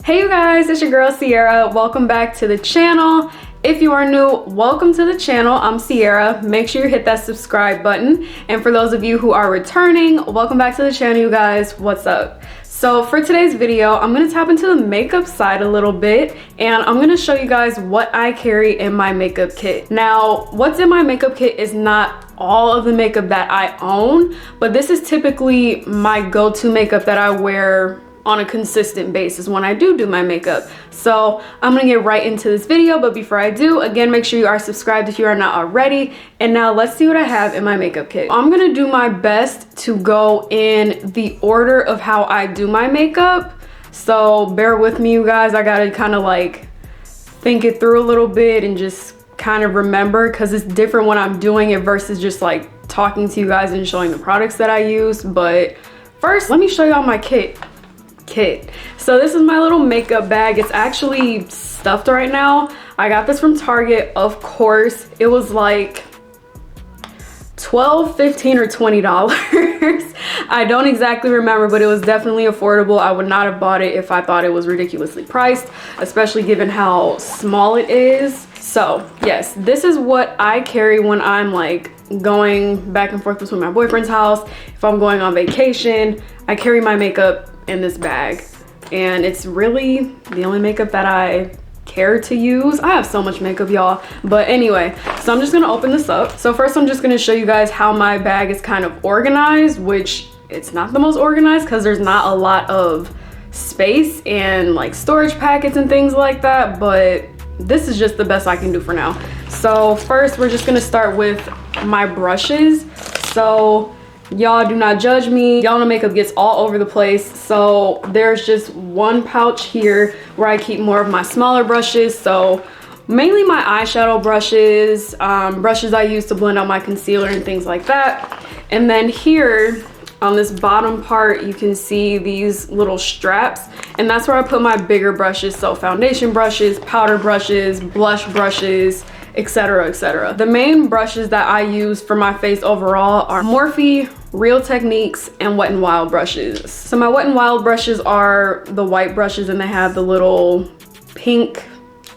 Hey you guys, it's your girl Sierra. Welcome back to the channel. If you are new, welcome to the channel. I'm Sierra. Make sure you hit that subscribe button. And for those of you who are returning, welcome back to the channel, you guys. What's up? So for today's video, I'm gonna tap into the makeup side a little bit, and I'm gonna show you guys what I carry in my makeup kit. Now, what's in my makeup kit is not all of the makeup that I own, but this is typically my go-to makeup that I wear on a consistent basis when I do my makeup. So I'm gonna get right into this video, but before I do, again, make sure you are subscribed if you are not already. And now let's see what I have in my makeup kit. I'm gonna do my best to go in the order of how I do my makeup. So bear with me, you guys. I gotta kind of like think it through a little bit and just kind of remember, because it's different when I'm doing it versus just like talking to you guys and showing the products that I use. But first, let me show y'all my kit. So this is my little makeup bag. It's actually stuffed right now. I got this from Target, of course. It was like $12, $15, or $20. I don't exactly remember, but it was definitely affordable. I would not have bought it if I thought it was ridiculously priced, especially given how small it is. So yes, this is what I carry when I'm like going back and forth between my boyfriend's house. If I'm going on vacation, I carry my makeup in this bag, and it's really the only makeup that I care to use. I have so much makeup, y'all. But anyway, so I'm just gonna open this up. So first, I'm just gonna show you guys how my bag is kind of organized, which it's not the most organized because there's not a lot of space and like storage packets and things like that, but this is just the best I can do for now. So first, we're just gonna start with my brushes. So y'all do not judge me. Y'all know makeup gets all over the place. So there's just one pouch here where I keep more of my smaller brushes. So mainly my eyeshadow brushes, brushes I use to blend out my concealer and things like that. And then here on this bottom part, you can see these little straps, and that's where I put my bigger brushes. So foundation brushes, powder brushes, blush brushes, etc, etc. The main brushes that I use for my face overall are Morphe, Real Techniques, and Wet n Wild brushes. So my Wet n Wild brushes are the white brushes, and they have the little pink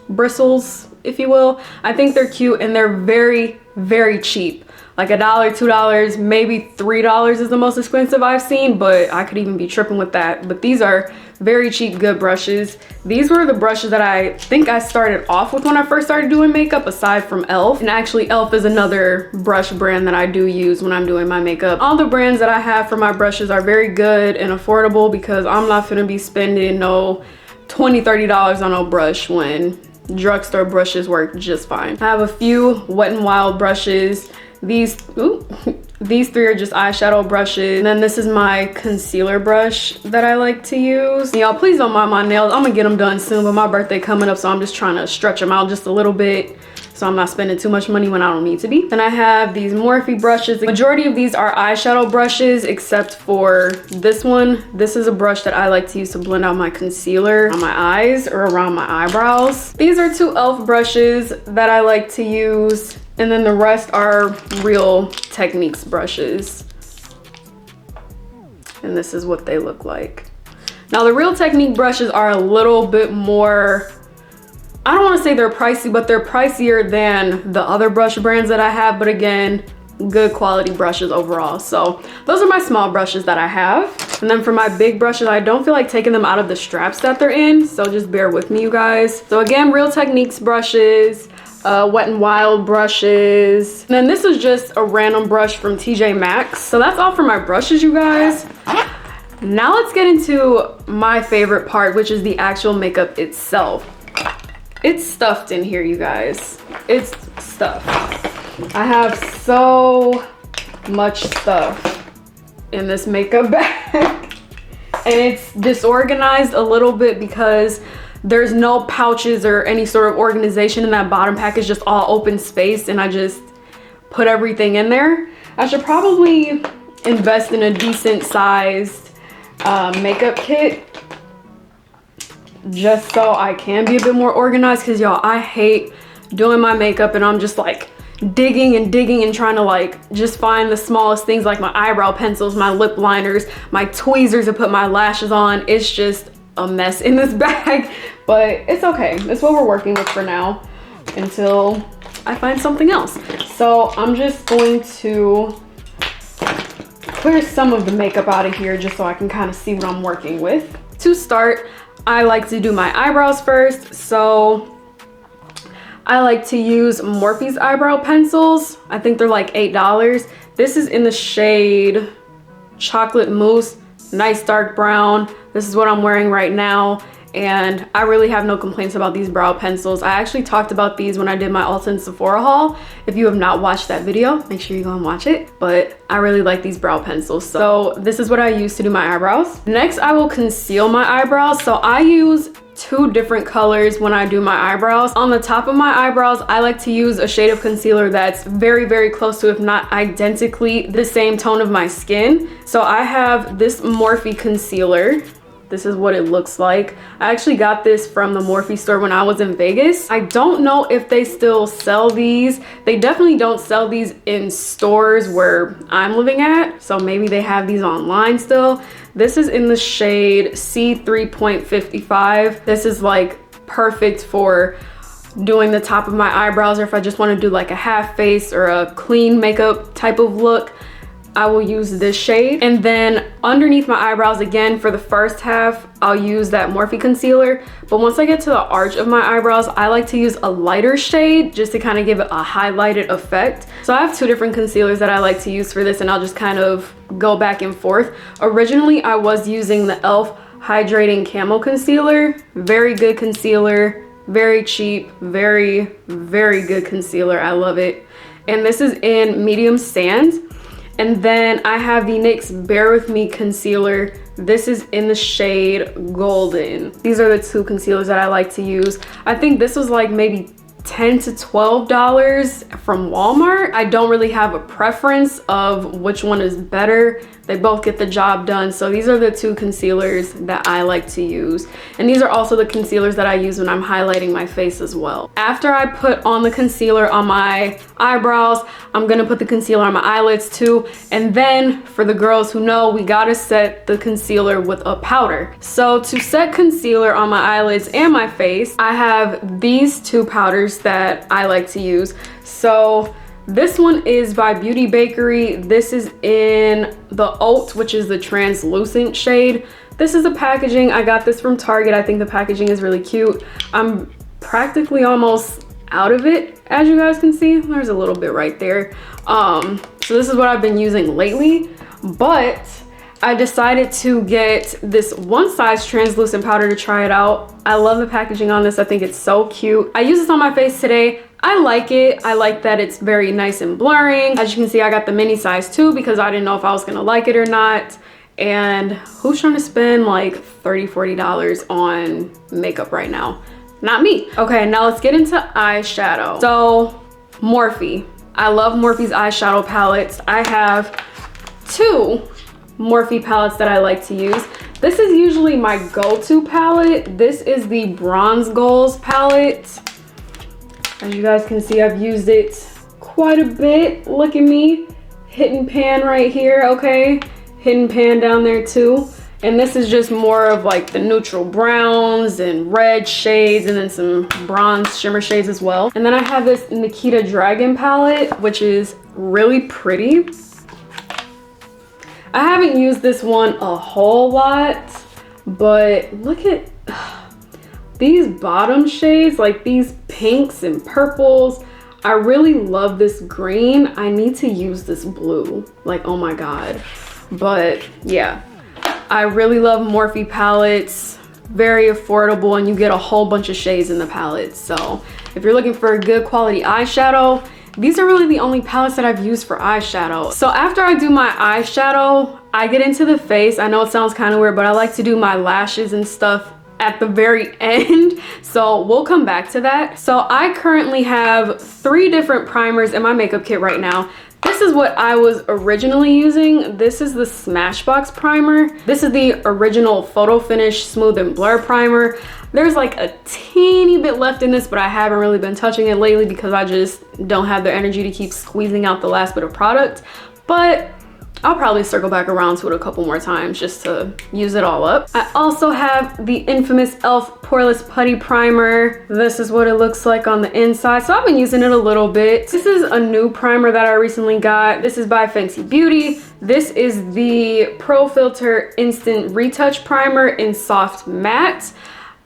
bristles, if you will. I think they're cute, and they're very, very cheap. Like $1, $2, maybe $3 is the most expensive I've seen, but I could even be tripping with that. But these are very cheap, good brushes. These were the brushes that I think I started off with when I first started doing makeup, aside from e.l.f. And actually e.l.f. is another brush brand that I do use when I'm doing my makeup. All the brands that I have for my brushes are very good and affordable, because I'm not gonna be spending no $20, $30 on a brush when drugstore brushes work just fine. I have a few Wet n Wild brushes. These three are just eyeshadow brushes. And then this is my concealer brush that I like to use. Y'all, please don't mind my nails. I'm gonna get them done soon, but my birthday coming up, so I'm just trying to stretch them out just a little bit, so I'm not spending too much money when I don't need to be. Then I have these Morphe brushes. The majority of these are eyeshadow brushes, except for this one. This is a brush that I like to use to blend out my concealer on my eyes or around my eyebrows. These are two e.l.f. brushes that I like to use. And then the rest are Real Techniques brushes. And this is what they look like. Now the Real Technique brushes are a little bit more, I don't want to say they're pricey, but they're pricier than the other brush brands that I have. But again, good quality brushes overall. So those are my small brushes that I have. And then for my big brushes, I don't feel like taking them out of the straps that they're in, so just bear with me, you guys. So again, Real Techniques brushes, Wet n Wild brushes. And then this is just a random brush from TJ Maxx. So that's all for my brushes, you guys. Now let's get into my favorite part, which is the actual makeup itself. It's stuffed in here, you guys. It's stuffed. I have so much stuff in this makeup bag. And it's disorganized a little bit because there's no pouches or any sort of organization in that bottom pack. It's just all open space, and I just put everything in there. I should probably invest in a decent sized makeup kit just so I can be a bit more organized, because y'all, I hate doing my makeup and I'm just like digging and trying to like just find the smallest things, like my eyebrow pencils, my lip liners, my tweezers to put my lashes on. It's just a mess in this bag, but it's okay. It's what we're working with for now until I find something else. So I'm just going to clear some of the makeup out of here just so I can kind of see what I'm working with. To start, I like to do my eyebrows first. So I like to use Morphe's eyebrow pencils. I think they're like $8. This is in the shade Chocolate Mousse, nice dark brown. This is what I'm wearing right now. And I really have no complaints about these brow pencils. I actually talked about these when I did my Ulta and Sephora haul. If you have not watched that video, make sure you go and watch it. But I really like these brow pencils. So this is what I use to do my eyebrows. Next, I will conceal my eyebrows. So I use 2 different colors when I do my eyebrows. On the top of my eyebrows, I like to use a shade of concealer that's very, very close to, if not identically, the same tone of my skin. So I have this Morphe concealer. This is what it looks like. I actually got this from the Morphe store when I was in Vegas. I don't know if they still sell these. They definitely don't sell these in stores where I'm living at. So maybe they have these online still. This is in the shade C3.55. This is like perfect for doing the top of my eyebrows, or if I just want to do like a half face or a clean makeup type of look, I will use this shade. And then underneath my eyebrows, again, for the first half, I'll use that Morphe concealer. But once I get to the arch of my eyebrows, I like to use a lighter shade just to kind of give it a highlighted effect. So I have 2 different concealers that I like to use for this, and I'll just kind of go back and forth. Originally, I was using the e.l.f. Hydrating Camo Concealer. Very good concealer, very cheap, very, very good concealer. I love it. And this is in medium sand. And then I have the NYX Bear With Me concealer. This is in the shade Golden. These are the 2 concealers that I like to use. I think this was like maybe $10 to $12 from Walmart. I don't really have a preference of which one is better. They both get the job done. So these are the 2 concealers that I like to use. And these are also the concealers that I use when I'm highlighting my face as well. After I put on the concealer on my eyebrows, I'm gonna put the concealer on my eyelids too. And then for the girls who know, we gotta set the concealer with a powder. So to set concealer on my eyelids and my face, I have these 2 powders that I like to use. So this one is by Beauty Bakery. This is in the Oat, which is the translucent shade. This is the packaging. I got this from Target. I think the packaging is really cute. I'm practically almost out of it, as you guys can see. There's a little bit right there. So this is what I've been using lately, but I decided to get this one size translucent powder to try it out. I love the packaging on this. I think it's so cute. I use this on my face today. I like it. I like that it's very nice and blurring. As you can see, I got the mini size too because I didn't know if I was gonna like it or not. And who's trying to spend like $30, $40 on makeup right now? Not me. Okay, now let's get into eyeshadow. So Morphe. I love Morphe's eyeshadow palettes. I have 2 Morphe palettes that I like to use. This is usually my go-to palette. This is the Bronze Goals palette. As you guys can see, I've used it quite a bit. Look at me, hidden pan right here, okay? Hidden pan down there too. And this is just more of like the neutral browns and red shades and then some bronze shimmer shades as well. And then I have this Nikita Dragon palette, which is really pretty. I haven't used this one a whole lot, but look at these bottom shades, like these pinks and purples. I really love this green. I need to use this blue, like, oh my God. But yeah, I really love Morphe palettes. Very affordable, and you get a whole bunch of shades in the palette. So if you're looking for a good quality eyeshadow, these are really the only palettes that I've used for eyeshadow. So after I do my eyeshadow, I get into the face. I know it sounds kind of weird, but I like to do my lashes and stuff at the very end. So we'll come back to that. So I currently have 3 different primers in my makeup kit right now. This is what I was originally using. This is the Smashbox primer. This is the original Photo Finish Smooth and Blur primer. There's like a teeny bit left in this, but I haven't really been touching it lately because I just don't have the energy to keep squeezing out the last bit of product. But I'll probably circle back around to it a couple more times just to use it all up. I also have the infamous e.l.f. Poreless Putty Primer. This is what it looks like on the inside. So I've been using it a little bit. This is a new primer that I recently got. This is by Fenty Beauty. This is the Pro Filter Instant Retouch Primer in Soft Matte.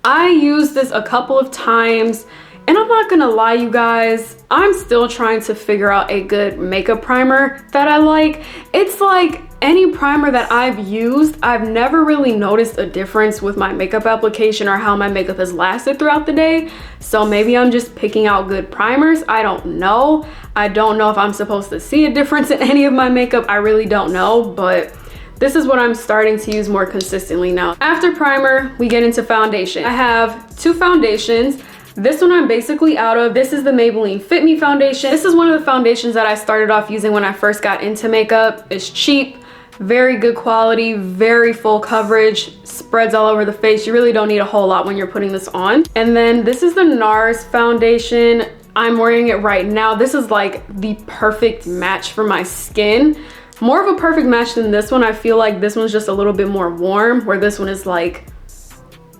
I used this a couple of times, and I'm not gonna lie, you guys, I'm still trying to figure out a good makeup primer that I like. It's like any primer that I've used, I've never really noticed a difference with my makeup application or how my makeup has lasted throughout the day. So maybe I'm just picking out good primers. I don't know. I don't know if I'm supposed to see a difference in any of my makeup. I really don't know, but this is what I'm starting to use more consistently now. After primer, we get into foundation. I have two foundations. This one I'm basically out of. This is the Maybelline Fit Me foundation. This is one of the foundations that I started off using when I first got into makeup. It's cheap, very good quality, very full coverage, spreads all over the face. You really don't need a whole lot when you're putting this on. And then this is the NARS foundation. I'm wearing it right now. This is like the perfect match for my skin. More of a perfect match than this one. I feel like this one's just a little bit more warm, where this one is like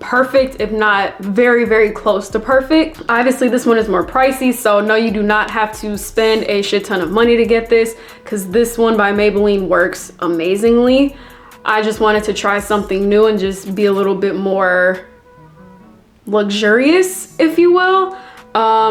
perfect, if not very, very close to perfect. Obviously, this one is more pricey, so no, you do not have to spend a shit ton of money to get this, because this one by Maybelline works amazingly. I just wanted to try something new and just be a little bit more luxurious, if you will.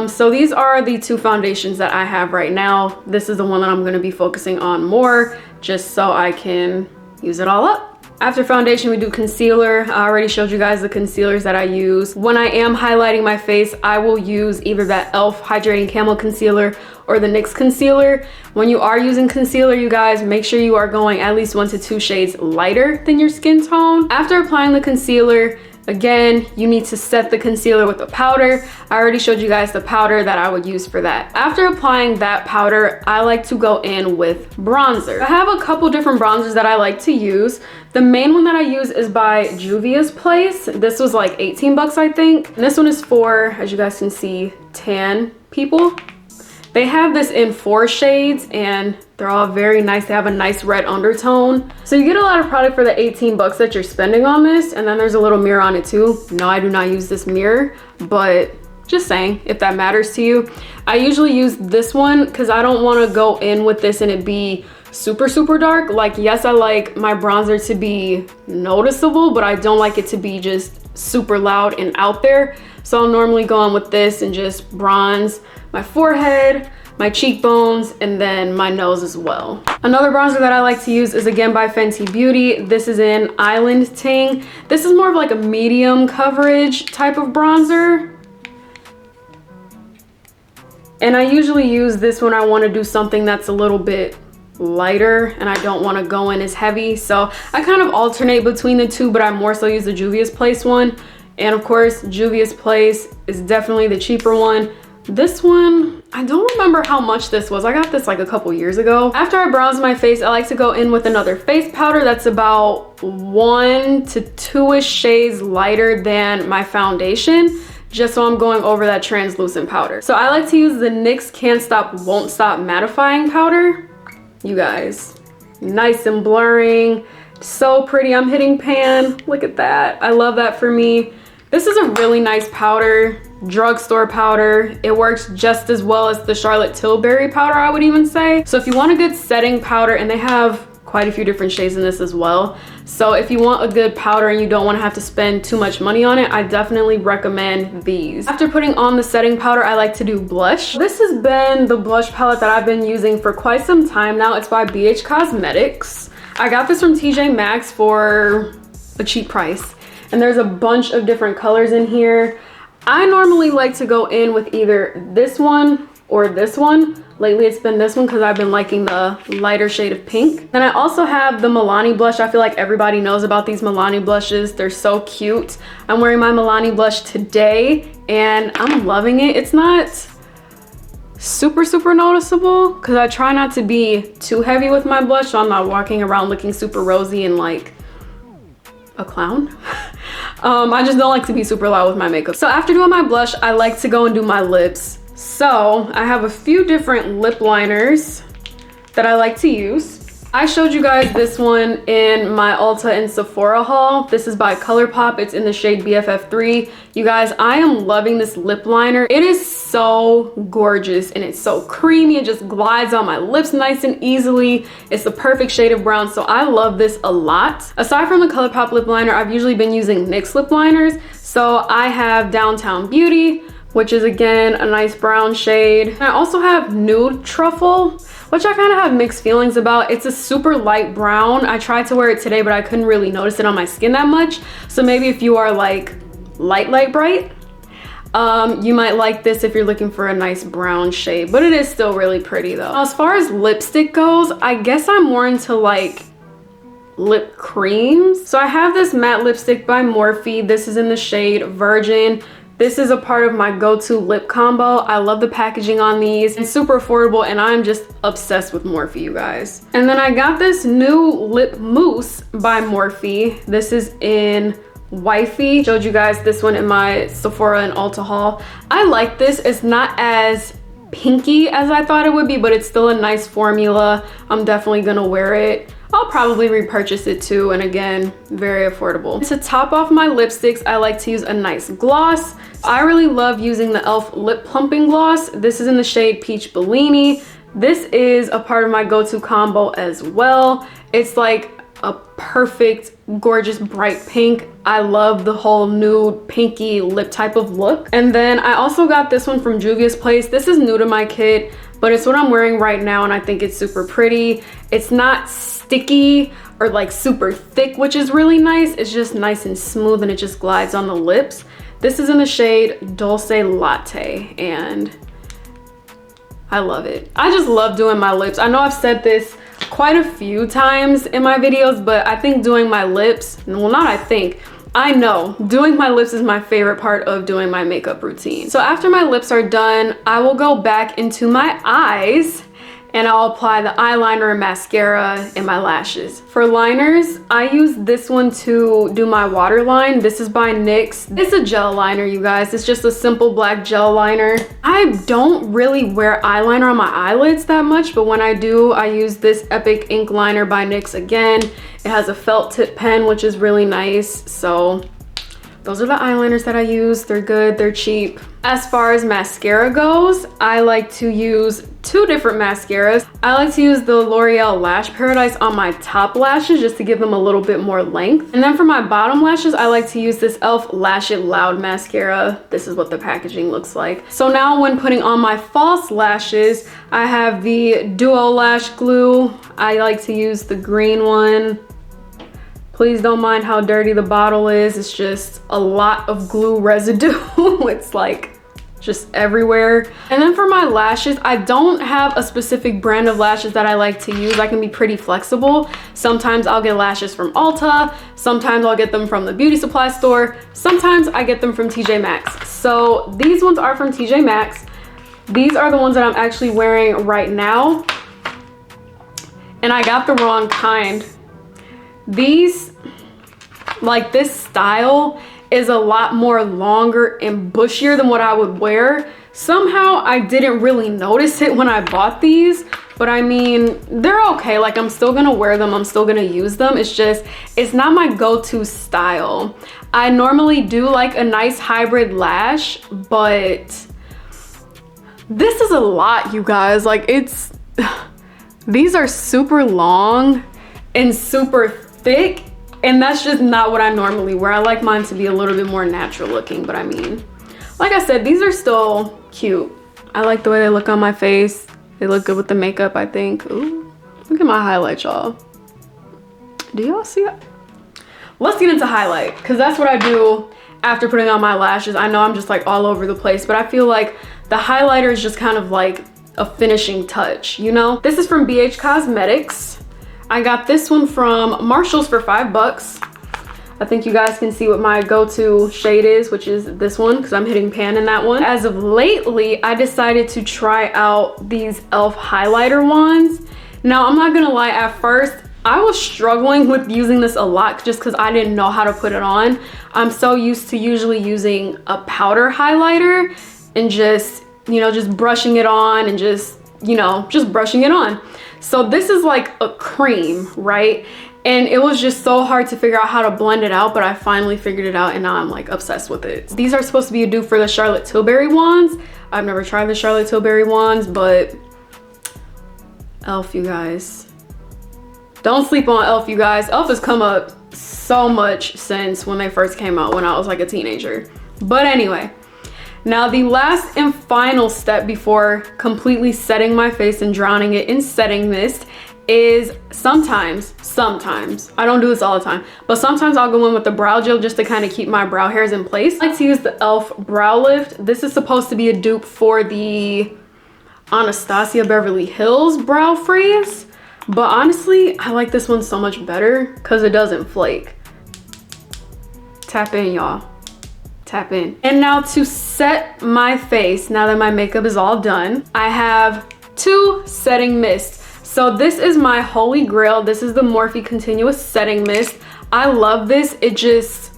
So these are the two foundations that I have right now. This is the one that I'm going to be focusing on more, just so I can use it all up. After foundation, we do concealer. I already showed you guys the concealers that I use. When I am highlighting my face, I will use either that e.l.f. Hydrating Camo Concealer or the NYX concealer. When you are using concealer, you guys, make sure you are going at least 1 to 2 shades lighter than your skin tone. After applying the concealer, again, you need to set the concealer with a powder. I already showed you guys the powder that I would use for that. After applying that powder, I like to go in with bronzer. I have a couple different bronzers that I like to use. The main one that I use is by Juvia's Place. This was like 18 bucks, I think. And this one is for, as you guys can see, tan people. They have this in 4 shades and they're all very nice. They have a nice red undertone. So you get a lot of product for the 18 bucks that you're spending on this. And then there's a little mirror on it too. No, I do not use this mirror, but just saying, if that matters to you. I usually use this one because I don't want to go in with this and it be super, super dark. Like, yes, I like my bronzer to be noticeable, but I don't like it to be just super loud and out there. So I'll normally go on with this and just bronze my forehead, my cheekbones, and then my nose as well. Another bronzer that I like to use is again by Fenty Beauty. This is in Island Ting. This is more of like a medium coverage type of bronzer. And I usually use this when I want to do something that's a little bit lighter and I don't want to go in as heavy. So I kind of alternate between the two, but I more so use the Juvia's Place one. And of course, Juvia's Place is definitely the cheaper one. This one, I don't remember how much this was. I got this like a couple years ago. After I bronze my face, I like to go in with another face powder that's about 1 to 2-ish shades lighter than my foundation, just so I'm going over that translucent powder. So I like to use the NYX Can't Stop Won't Stop mattifying powder. You guys, nice and blurring, so pretty. I'm hitting pan, look at that. I love that for me. This is a really nice powder, drugstore powder. It works just as well as the Charlotte Tilbury powder, I would even say. So if you want a good setting powder, and they have quite a few different shades in this as well. So if you want a good powder and you don't want to have to spend too much money on it, I definitely recommend these. After putting on the setting powder, I like to do blush. This has been the blush palette that I've been using for quite some time now. It's by BH Cosmetics. I got this from TJ Maxx for a cheap price. And there's a bunch of different colors in here. I normally like to go in with either this one or this one. Lately it's been this one because I've been liking the lighter shade of pink. Then I also have the Milani blush. I feel like everybody knows about these Milani blushes. They're so cute. I'm wearing my Milani blush today and I'm loving it. It's not super, super noticeable because I try not to be too heavy with my blush, so I'm not walking around looking super rosy and like a clown. I just don't like to be super loud with my makeup. So after doing my blush, I like to go and do my lips. So I have a few different lip liners that I like to use. I showed you guys this one in my Ulta and Sephora haul. This is by ColourPop. It's in the shade BFF3. You guys, I am loving this lip liner. It is so gorgeous and it's so creamy. It just glides on my lips nice and easily. It's the perfect shade of brown, so I love this a lot. Aside from the ColourPop lip liner, I've usually been using NYX lip liners. So I have Downtown Beauty, which is again a nice brown shade. And I also have Nude Truffle, which I kind of have mixed feelings about. It's a super light brown. I tried to wear it today, but I couldn't really notice it on my skin that much. So maybe if you are like light bright, you might like this if you're looking for a nice brown shade, but it is still really pretty though. As far as lipstick goes, I guess I'm more into like lip creams. So I have this matte lipstick by Morphe. This is in the shade Virgin. This is a part of my go-to lip combo. I love the packaging on these. It's super affordable and I'm just obsessed with Morphe, you guys. And then I got this new lip mousse by Morphe. This is in Wifey. Showed you guys this one in my Sephora and Ulta haul. I like this. It's not as pinky as I thought it would be, but it's still a nice formula. I'm definitely gonna wear it. I'll probably repurchase it too, and again, very affordable. To top off my lipsticks, I like to use a nice gloss. I really love using the e.l.f. Lip Plumping Gloss. This is in the shade Peach Bellini. This is a part of my go-to combo as well. It's like a perfect, gorgeous, bright pink. I love the whole nude, pinky lip type of look. And then I also got this one from Juvia's Place. This is new to my kit, but it's what I'm wearing right now and I think it's super pretty. It's not sticky or like super thick, which is really nice. It's just nice and smooth and it just glides on the lips. This is in the shade Dulce Latte and I love it. I just love doing my lips. I know I've said this quite a few times in my videos, but I think doing my lips, well, not I think, I know doing my lips is my favorite part of doing my makeup routine. So after my lips are done, I will go back into my eyes and I'll apply the eyeliner and mascara and my lashes. For liners, I use this one to do my waterline. This is by NYX. It's a gel liner, you guys. It's just a simple black gel liner. I don't really wear eyeliner on my eyelids that much, but when I do, I use this Epic Ink Liner by NYX again. It has a felt tip pen, which is really nice. So those are the eyeliners that I use. They're good, they're cheap. As far as mascara goes, I like to use two different mascaras. I like to use the L'Oreal Lash Paradise on my top lashes just to give them a little bit more length. And then for my bottom lashes, I like to use this e.l.f. Lash It Loud mascara. This is what the packaging looks like. So now when putting on my false lashes, I have the Duo Lash Glue. I like to use the green one. Please don't mind how dirty the bottle is. It's just a lot of glue residue. It's like just everywhere. And then for my lashes, I don't have a specific brand of lashes that I like to use. I can be pretty flexible. Sometimes I'll get lashes from Ulta. Sometimes I'll get them from the beauty supply store. Sometimes I get them from TJ Maxx. So these ones are from TJ Maxx. These are the ones that I'm actually wearing right now. And I got the wrong kind. These, like this style is a lot more longer and bushier than what I would wear. Somehow I didn't really notice it when I bought these, but I mean, they're okay. Like I'm still gonna wear them, I'm still gonna use them. It's just, it's not my go-to style. I normally do like a nice hybrid lash, but this is a lot, you guys. Like it's, these are super long and super thick, and that's just not what I normally wear. I like mine to be a little bit more natural looking, but I mean, like I said, these are still cute. I like the way they look on my face. They look good with the makeup, I think. Ooh, look at my highlight, y'all. Do y'all see that? Let's get into highlight, because that's what I do after putting on my lashes. I know I'm just like all over the place, but I feel like the highlighter is just kind of like a finishing touch, you know? This is from BH Cosmetics. I got this one from Marshall's for $5. I think you guys can see what my go-to shade is, which is this one, because I'm hitting pan in that one. As of lately, I decided to try out these e.l.f. highlighter wands. Now, I'm not gonna lie, at first, I was struggling with using this a lot just because I didn't know how to put it on. I'm so used to usually using a powder highlighter and just, you know, just brushing it on and just, you know, just brushing it on. So this is like a cream, right? And it was just so hard to figure out how to blend it out, but I finally figured it out and now I'm like obsessed with it. These are supposed to be a dupe for the Charlotte Tilbury wands. I've never tried the Charlotte Tilbury wands, but e.l.f., you guys. Don't sleep on e.l.f., you guys. e.l.f. has come up so much since when they first came out when I was like a teenager. But anyway, now the last and final step before completely setting my face and drowning it in setting mist is sometimes, I don't do this all the time, but sometimes I'll go in with the brow gel just to kind of keep my brow hairs in place. I like to use the e.l.f. Brow Lift. This is supposed to be a dupe for the Anastasia Beverly Hills Brow Freeze, but honestly, I like this one so much better because it doesn't flake. Tap in, y'all. Tap in. And now to set my face, now that my makeup is all done, I have 2 setting mists. So this is my holy grail. This is the Morphe Continuous Setting Mist. I love this. It just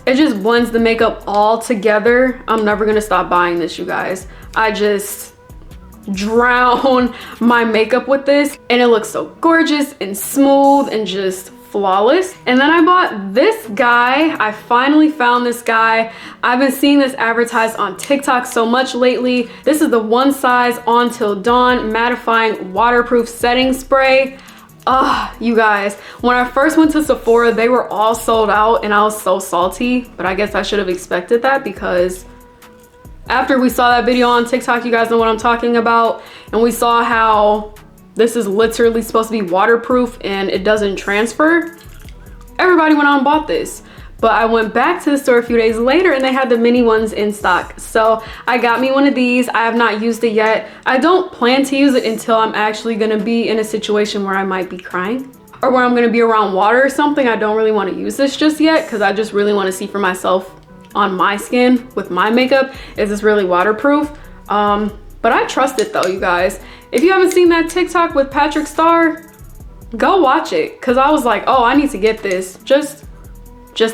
blends the makeup all together. I'm never gonna stop buying this, you guys. I just drown my makeup with this and it looks so gorgeous and smooth and just flawless. And then I bought this guy. I finally found this guy. I've been seeing this advertised on TikTok so much lately. This is the One Size On Till Dawn Mattifying Waterproof Setting Spray. You guys, when I first went to Sephora, they were all sold out and I was so salty, but I guess I should have expected that because after we saw that video on TikTok, you guys know what I'm talking about, and we saw how this is literally supposed to be waterproof and it doesn't transfer, everybody went out and bought this. But I went back to the store a few days later and they had the mini ones in stock. So I got me one of these. I have not used it yet. I don't plan to use it until I'm actually gonna be in a situation where I might be crying or where I'm gonna be around water or something. I don't really wanna use this just yet because I just really wanna see for myself on my skin with my makeup, is this really waterproof? But I trust it though, you guys. If you haven't seen that TikTok with Patrick Starr, go watch it, because I was like, oh, I need to get this just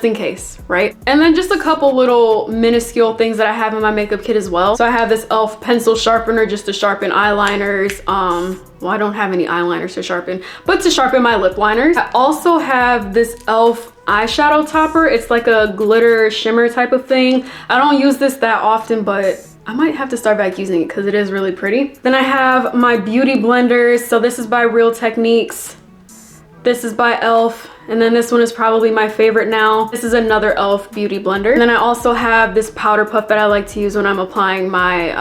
in case, right? And then just a couple little minuscule things that I have in my makeup kit as well. So I have this e.l.f. pencil sharpener just to sharpen eyeliners. Well, I don't have any eyeliners to sharpen, but to sharpen my lip liners. I also have this e.l.f. eyeshadow topper. It's like a glitter shimmer type of thing. I don't use this that often, but I might have to start back using it because it is really pretty. Then I have my beauty blenders. So this is by Real Techniques. This is by e.l.f. And then this one is probably my favorite now. This is another e.l.f. beauty blender. And then I also have this powder puff that I like to use when I'm applying my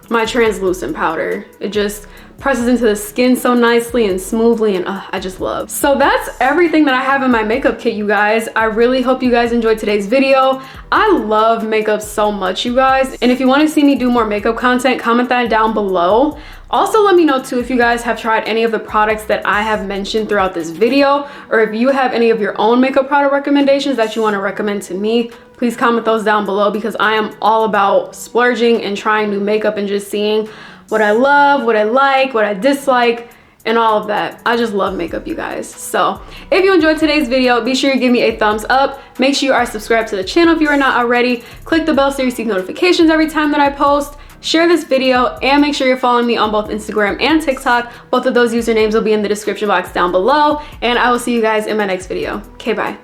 my translucent powder. It just presses into the skin so nicely and smoothly, and I just love. So that's everything that I have in my makeup kit, you guys. I really hope you guys enjoyed today's video. I love makeup so much, you guys. And if you want to see me do more makeup content, comment that down below. Also, let me know too if you guys have tried any of the products that I have mentioned throughout this video, or if you have any of your own makeup product recommendations that you want to recommend to me. Please comment those down below because I am all about splurging and trying new makeup and just seeing what I love, what I like, what I dislike, and all of that. I just love makeup, you guys. So if you enjoyed today's video, be sure you give me a thumbs up. Make sure you are subscribed to the channel if you are not already. Click the bell so you receive notifications every time that I post. Share this video and make sure you're following me on both Instagram and TikTok. Both of those usernames will be in the description box down below, and I will see you guys in my next video. Okay, bye.